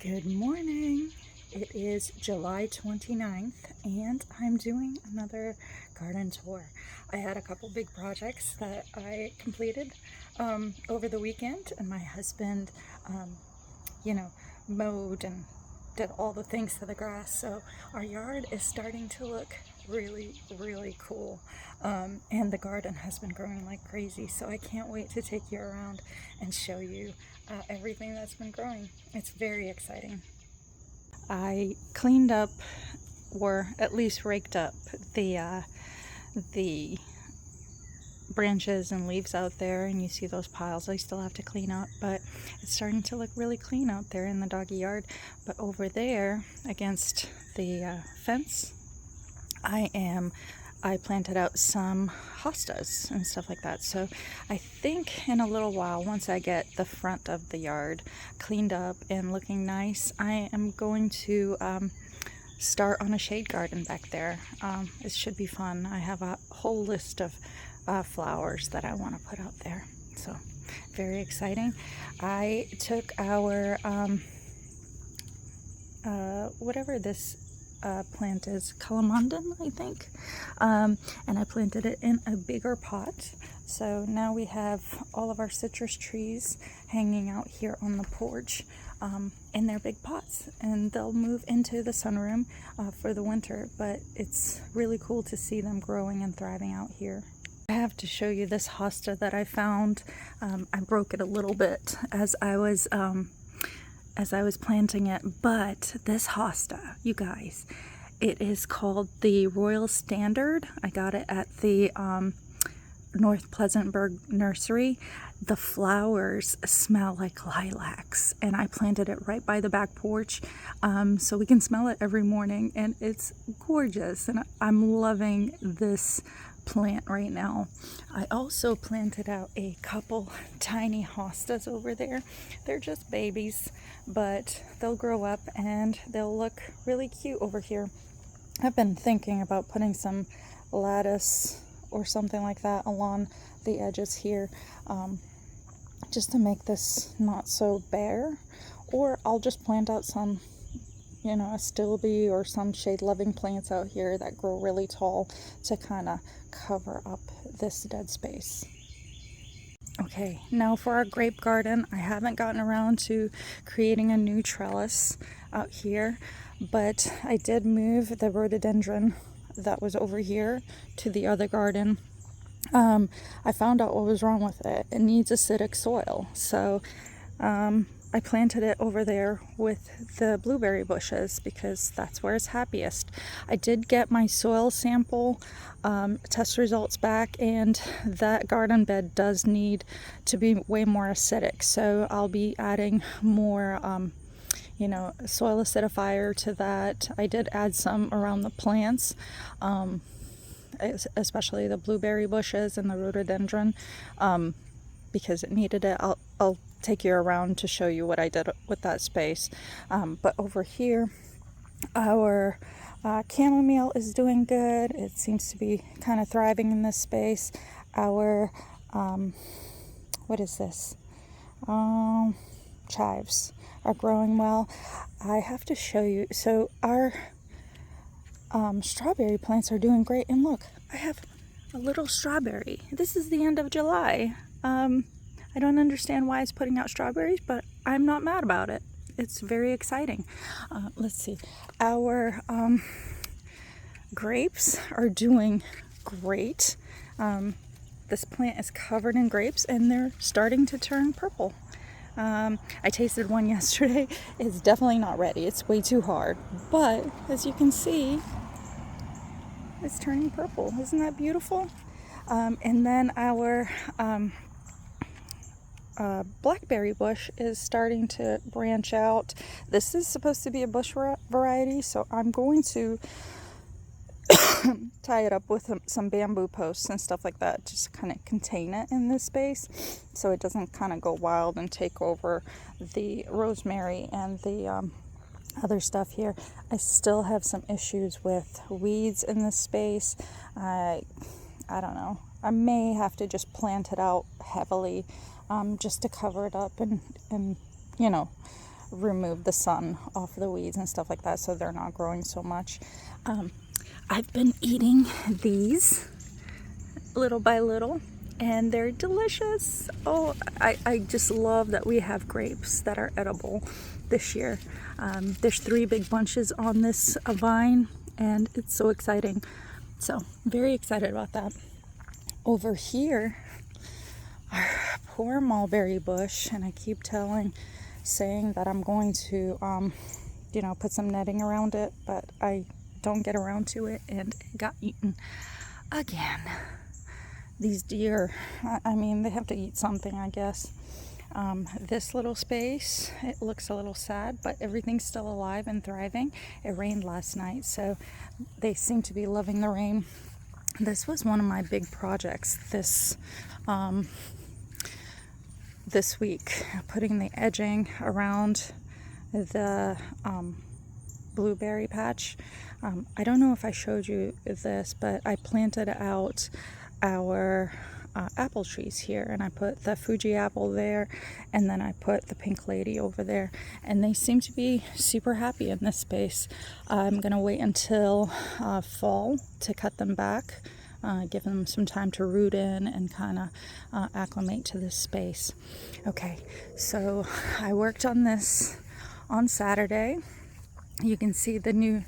Good morning. It is July 29th and I'm doing another garden tour. I had a couple big projects that I completed over the weekend, and my husband, um, mowed and did all the things to the grass. So our yard is starting to look really, really cool. And the garden has been growing like crazy. So I can't wait to take you around and show you everything that's been growing. It's very exciting. I cleaned up, or at least raked up, the branches and leaves out there, and you see those piles I still have to clean up, but it's starting to look really clean out there in the doggy yard. But over there against the fence, I planted out some hostas and stuff like that. So I think in a little while, once I get the front of the yard cleaned up and looking nice, I am going to start on a shade garden back there. It should be fun. I have a whole list of flowers that I want to put out there. So very exciting. I took our whatever this plant is, Calamandan, I think, and I planted it in a bigger pot. So now we have all of our citrus trees hanging out here on the porch in their big pots, and they'll move into the sunroom for the winter, but it's really cool to see them growing and thriving out here. I have to show you this hosta that I found. I broke it a little bit as I was planting it, but this hosta, you guys, it is called the Royal Standard. I got it at the North Pleasantburg Nursery. The flowers smell like lilacs, and I planted it right by the back porch, so we can smell it every morning, and it's gorgeous, and I'm loving this plant right now. I also planted out a couple tiny hostas over there. They're just babies, but they'll grow up and they'll look really cute over here. I've been thinking about putting some lattice or something like that along the edges here, just to make this not so bare, or I'll just plant out some astilbe or some shade-loving plants out here that grow really tall to kind of cover up this dead space. Okay, now for our grape garden, I haven't gotten around to creating a new trellis out here, but I did move the rhododendron that was over here to the other garden. I found out what was wrong with it. It needs acidic soil, so I planted it over there with the blueberry bushes because that's where it's happiest. I did get my soil sample test results back, and that garden bed does need to be way more acidic. So I'll be adding more, soil acidifier to that. I did add some around the plants, especially the blueberry bushes and the rhododendron, because it needed it. I'll take you around to show you what I did with that space. But over here, our chamomile is doing good. It seems to be kind of thriving in this space. Our, what is this? Chives are growing well. I have to show you. So our strawberry plants are doing great. And look, I have a little strawberry. This is the end of July. I don't understand why it's putting out strawberries, but I'm not mad about it. It's very exciting. Let's see. Our grapes are doing great. This plant is covered in grapes, and they're starting to turn purple. I tasted one yesterday. It's definitely not ready. It's way too hard. But as you can see, it's turning purple. Isn't that beautiful? And then our blackberry bush is starting to branch out. This is supposed to be a bush variety, so I'm going to tie it up with some bamboo posts and stuff like that, just kind of contain it in this space so it doesn't kind of go wild and take over the rosemary and the other stuff here. I still have some issues with weeds in this space. I don't know. I may have to just plant it out heavily, just to cover it up and remove the sun off the weeds and stuff like that so they're not growing so much. I've been eating these little by little, and they're delicious. Oh, I just love that we have grapes that are edible this year. There's 3 big bunches on this vine, and it's so exciting. So, very excited about that. Over here, our poor mulberry bush, and I keep saying that I'm going to, put some netting around it, but I don't get around to it, and it got eaten again. These deer, I mean, they have to eat something, I guess. This little space, it looks a little sad, but everything's still alive and thriving. It rained last night, so they seem to be loving the rain. This was one of my big projects this week, putting the edging around the blueberry patch. I don't know if I showed you this, but I planted out our apple trees here, and I put the Fuji apple there, and then I put the pink lady over there, and they seem to be super happy in this space. I'm gonna wait until fall to cut them back, give them some time to root in and kind of acclimate to this space. Okay, so I worked on this on Saturday. You can see the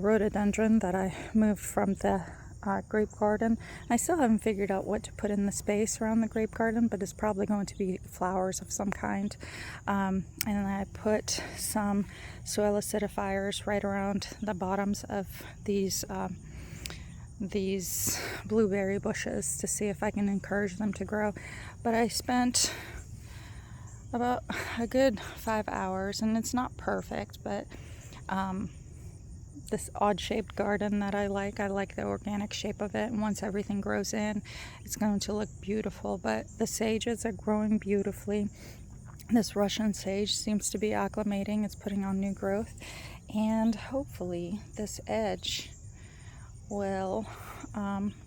rhododendron that I moved from the grape garden. I still haven't figured out what to put in the space around the grape garden, but it's probably going to be flowers of some kind. And then I put some soil acidifiers right around the bottoms of these blueberry bushes to see if I can encourage them to grow. But I spent about a good 5 hours, and it's not perfect, but this odd-shaped garden that I like the organic shape of it, and once everything grows in, it's going to look beautiful. But the sages are growing beautifully. This Russian sage seems to be acclimating. It's putting on new growth, and hopefully this edge will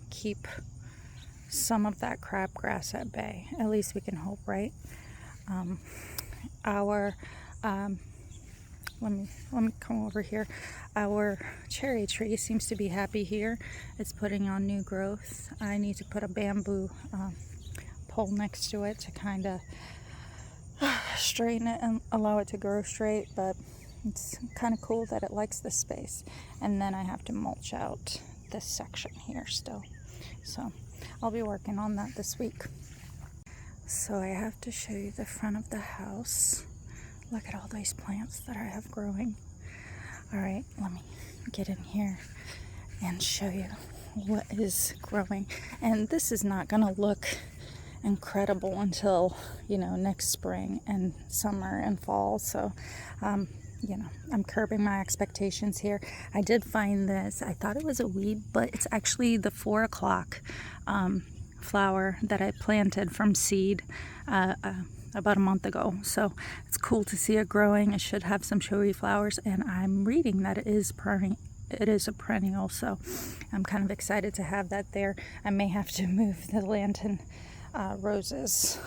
keep some of that crabgrass at bay. At least we can hope, right? Let me come over here. Our cherry tree seems to be happy here. It's putting on new growth. I need to put a bamboo pole next to it to kind of straighten it and allow it to grow straight, but it's kind of cool that it likes this space. And then I have to mulch out this section here still. So I'll be working on that this week. So I have to show you the front of the house. Look at all these plants that I have growing. All right, let me get in here and show you what is growing. And this is not gonna look incredible until, next spring and summer and fall. So, I'm curbing my expectations here. I did find this. I thought it was a weed, but it's actually the 4 o'clock flower that I planted from seed about a month ago. So it's cool to see it growing. It should have some showy flowers, and I'm reading that it is a perennial, so I'm kind of excited to have that there. I may have to move the lantern roses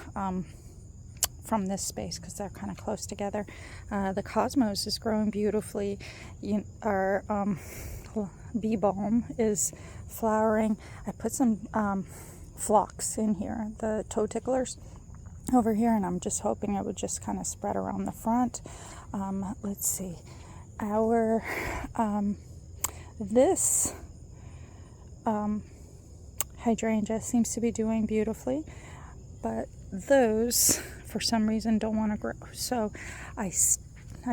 from this space because they're kind of close together. The cosmos is growing beautifully. Our bee balm is flowering. I put some phlox in here, the toe ticklers over here, and I'm just hoping it would just kind of spread around the front. Let's see, our this hydrangea seems to be doing beautifully, but those for some reason don't want to grow. So I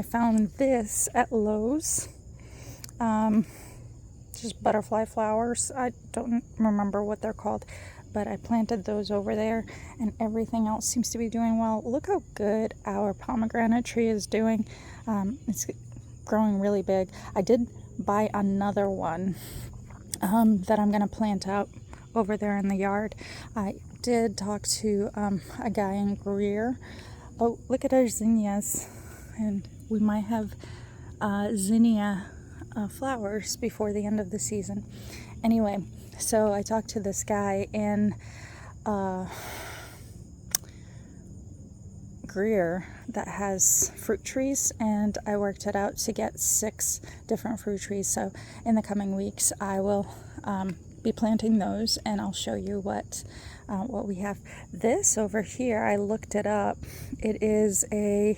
found this at Lowe's, just butterfly flowers. I don't remember what they're called, but I planted those over there, and everything else seems to be doing well. Look how good our pomegranate tree is doing. It's growing really big. I did buy another one that I'm going to plant out over there in the yard. I did talk to a guy in Greer. Oh, look at our zinnias, and we might have zinnia flowers before the end of the season. Anyway, so I talked to this guy in Greer that has fruit trees, and I worked it out to get 6 different fruit trees. So in the coming weeks I will be planting those, and I'll show you what we have. This over here, I looked it up. It is a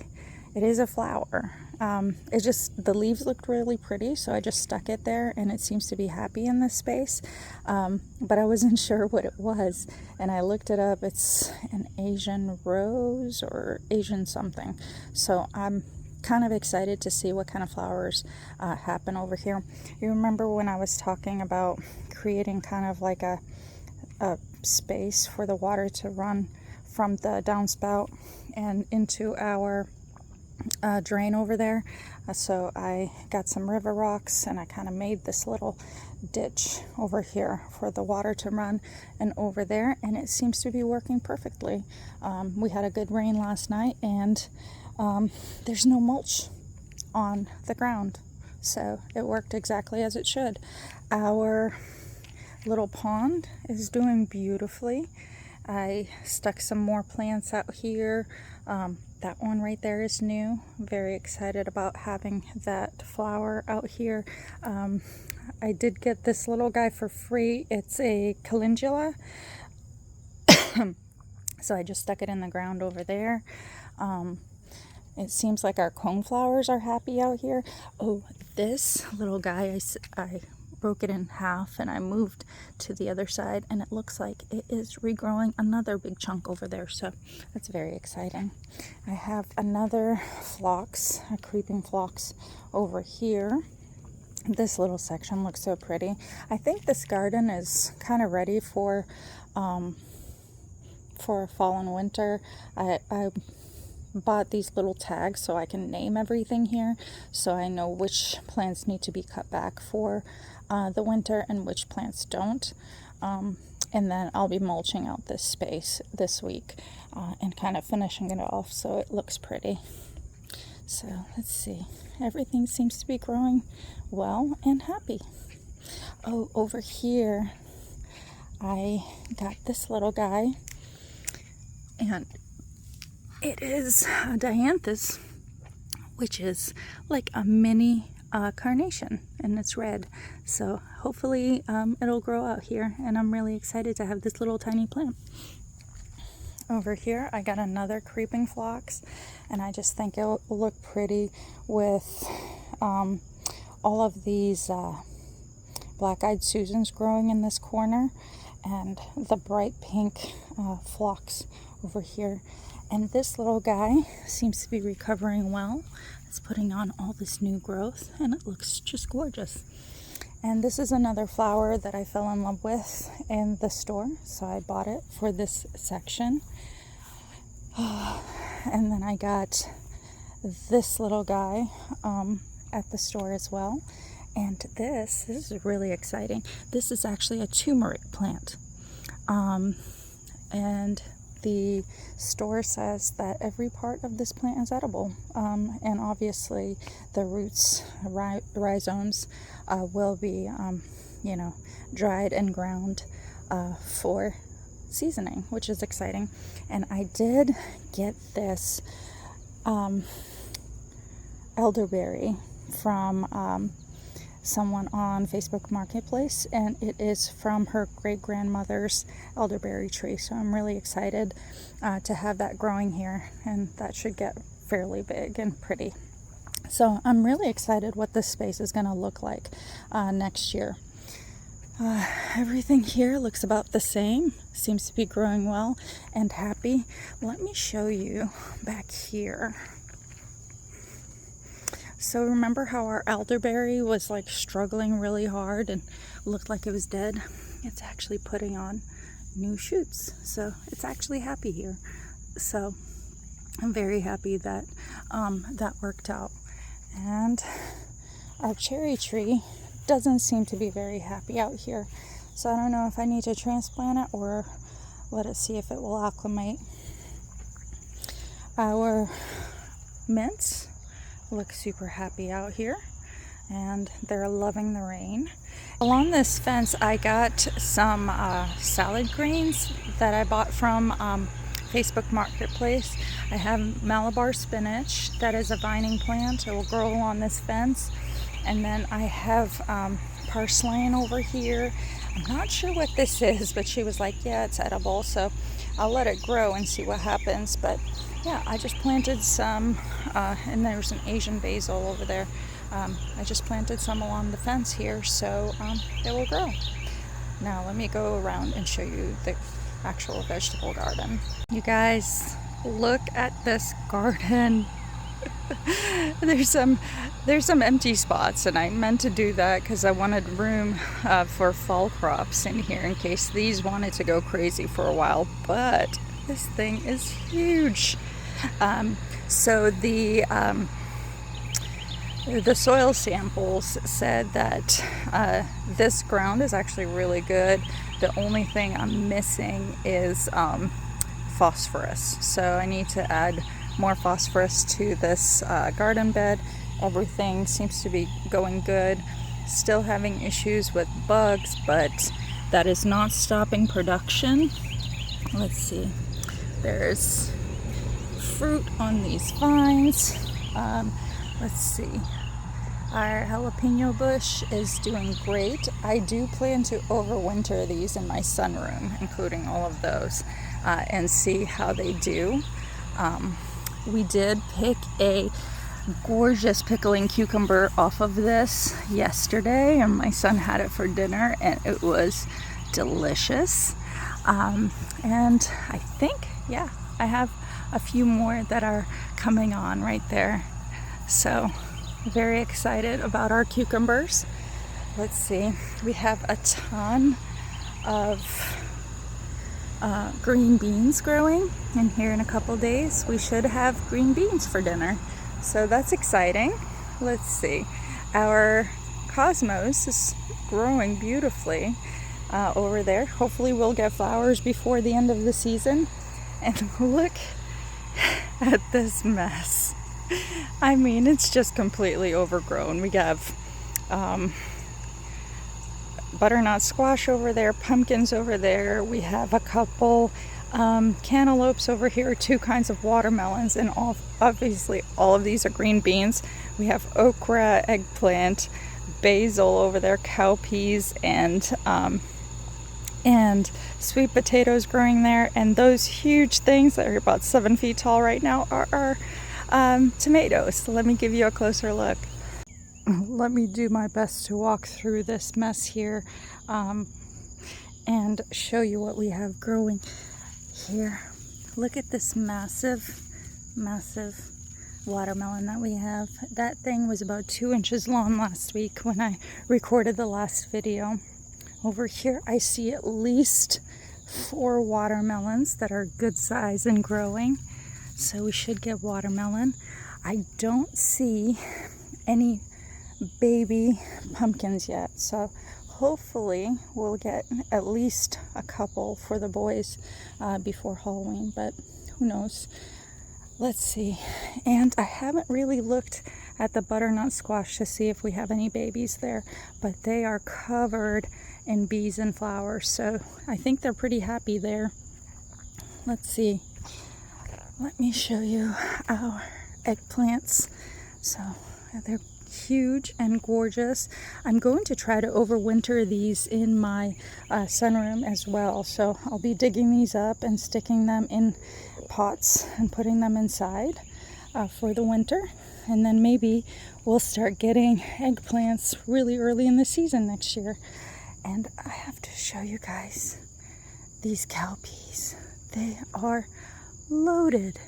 flower. It just, the leaves looked really pretty, so I just stuck it there, and it seems to be happy in this space. But I wasn't sure what it was, and I looked it up. It's an Asian rose or Asian something. So I'm kind of excited to see what kind of flowers happen over here. You remember when I was talking about creating kind of like a space for the water to run from the downspout and into our drain over there? So I got some river rocks, and I kind of made this little ditch over here for the water to run and over there, and it seems to be working perfectly. We had a good rain last night, and there's no mulch on the ground, so it worked exactly as it should. Our little pond is doing beautifully. I stuck some more plants out here. That one right there is new. Very excited about having that flower out here. I did get this little guy for free. It's a calendula. So I just stuck it in the ground over there. It seems like our coneflowers are happy out here. Oh, this little guy, I broke it in half and I moved to the other side, and it looks like it is regrowing another big chunk over there, so that's very exciting. I have another phlox, a creeping phlox over here. This little section looks so pretty. I think this garden is kind of ready for fall and winter. I bought these little tags so I can name everything here, so I know which plants need to be cut back for the winter and which plants don't. And then I'll be mulching out this space this week and kind of finishing it off so it looks pretty. So let's see, everything seems to be growing well and happy. Oh, over here I got this little guy, and it is a dianthus, which is like a mini carnation, and it's red. So hopefully it'll grow out here, and I'm really excited to have this little tiny plant. Over here I got another creeping phlox, and I just think it will look pretty with all of these black-eyed Susans growing in this corner, and the bright pink phlox over here. And this little guy seems to be recovering well. It's putting on all this new growth, and it looks just gorgeous. And this is another flower that I fell in love with in the store, so I bought it for this section. And then I got this little guy at the store as well. And this is really exciting. This is actually a turmeric plant. And the store says that every part of this plant is edible, and obviously the roots, rhizomes, will be, dried and ground for seasoning, which is exciting. And I did get this elderberry from someone on Facebook Marketplace, and it is from her great-grandmother's elderberry tree, so I'm really excited to have that growing here, and that should get fairly big and pretty. So I'm really excited what this space is going to look like next year. Everything here looks about the same, seems to be growing well and happy. Let me show you back here. So remember how our elderberry was like struggling really hard and looked like it was dead? It's actually putting on new shoots, so it's actually happy here. So I'm very happy that that worked out. And our cherry tree doesn't seem to be very happy out here, so I don't know if I need to transplant it or let it see if it will acclimate. Our mints look super happy out here, and they're loving the rain. Along this fence I got some salad greens that I bought from Facebook Marketplace. I have Malabar spinach that is a vining plant. It will grow along this fence. And then I have parslane over here. I'm not sure what this is, but she was like, yeah, it's edible. So I'll let it grow and see what happens. But yeah, I just planted some, and there's an Asian basil over there. I just planted some along the fence here, so it will grow. Now let me go around and show you the actual vegetable garden. You guys, look at this garden. There's some empty spots, and I meant to do that because I wanted room for fall crops in here in case these wanted to go crazy for a while. But this thing is huge. So the soil samples said that this ground is actually really good. The only thing I'm missing is phosphorus. So I need to add more phosphorus to this garden bed. Everything seems to be going good. Still having issues with bugs, but that is not stopping production. Let's see. There's fruit on these vines. Let's see. Our jalapeno bush is doing great. I do plan to overwinter these in my sunroom, including all of those, and see how they do. We did pick a gorgeous pickling cucumber off of this yesterday, and my son had it for dinner, and it was delicious. And I think, yeah, I have a few more that are coming on right there. So very excited about our cucumbers. Let's see, we have a ton of green beans growing, and here in a couple days we should have green beans for dinner, so that's exciting. Let's see, our cosmos is growing beautifully over there. Hopefully we'll get flowers before the end of the season. And look at this mess. I mean, it's just completely overgrown. We have butternut squash over there, pumpkins over there. We have a couple cantaloupes over here, 2 kinds of watermelons, and obviously all of these are green beans. We have okra, eggplant, basil over there, cowpeas, and sweet potatoes growing there. And those huge things that are about 7 feet tall right now are tomatoes. So let me give you a closer look. Let me do my best to walk through this mess here and show you what we have growing here. Look at this massive watermelon that we have. That thing was about 2 inches long last week when I recorded the last video. Over here I see at least 4 watermelons that are good size and growing. So we should get watermelon. I don't see any baby pumpkins yet, so hopefully we'll get at least a couple for the boys before Halloween, but who knows. Let's see. And I haven't really looked at the butternut squash to see if we have any babies there, but they are covered in bees and flowers, so I think they're pretty happy there. Let's see. Let me show you our eggplants. So they're huge and gorgeous. I'm going to try to overwinter these in my sunroom as well. So I'll be digging these up and sticking them in pots and putting them inside for the winter. And then maybe we'll start getting eggplants really early in the season next year. And I have to show you guys these cowpeas. They are loaded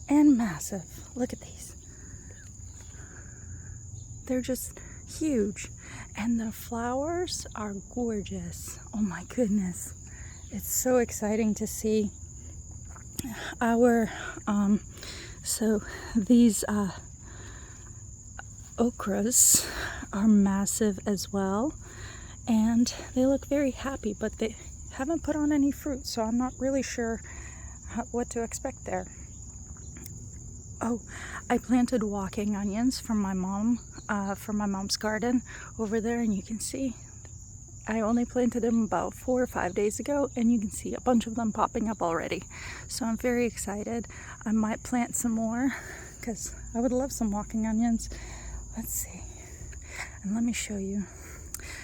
and massive. Look at these. They're just huge, and the flowers are gorgeous. Oh my goodness, it's so exciting to see our so these okras are massive as well, and they look very happy, but they haven't put on any fruit, so I'm not really sure what to expect there. Oh, I planted walking onions from my mom, from my mom's garden over there, and you can see I only planted them about 4 or 5 days ago, and you can see a bunch of them popping up already. So I'm very excited. I might plant some more because I would love some walking onions. Let's see. And let me show you.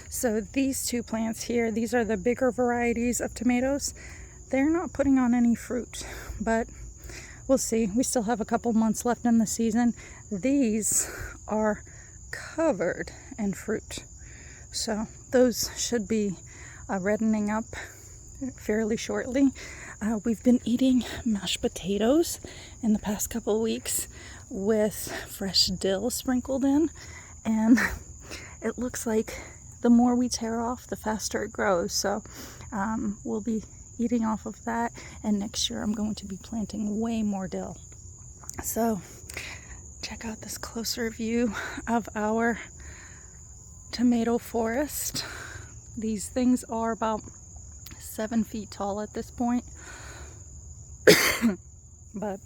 So these two plants here, these are the bigger varieties of tomatoes. They're not putting on any fruit, but we'll see. We still have a couple months left in the season. These are covered in fruit. So those should be reddening up fairly shortly. We've been eating mashed potatoes in the past couple of weeks with fresh dill sprinkled in, and it looks like the more we tear off, the faster it grows. So we'll be eating off of that, and next year I'm going to be planting way more dill. So check out this closer view of our tomato forest. These things are about 7 feet tall at this point, but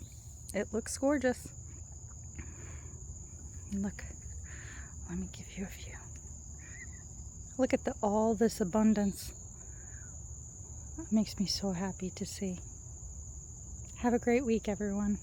it looks gorgeous. Look, let me give you a view. Look at all this abundance. It makes me so happy to see. Have a great week, everyone.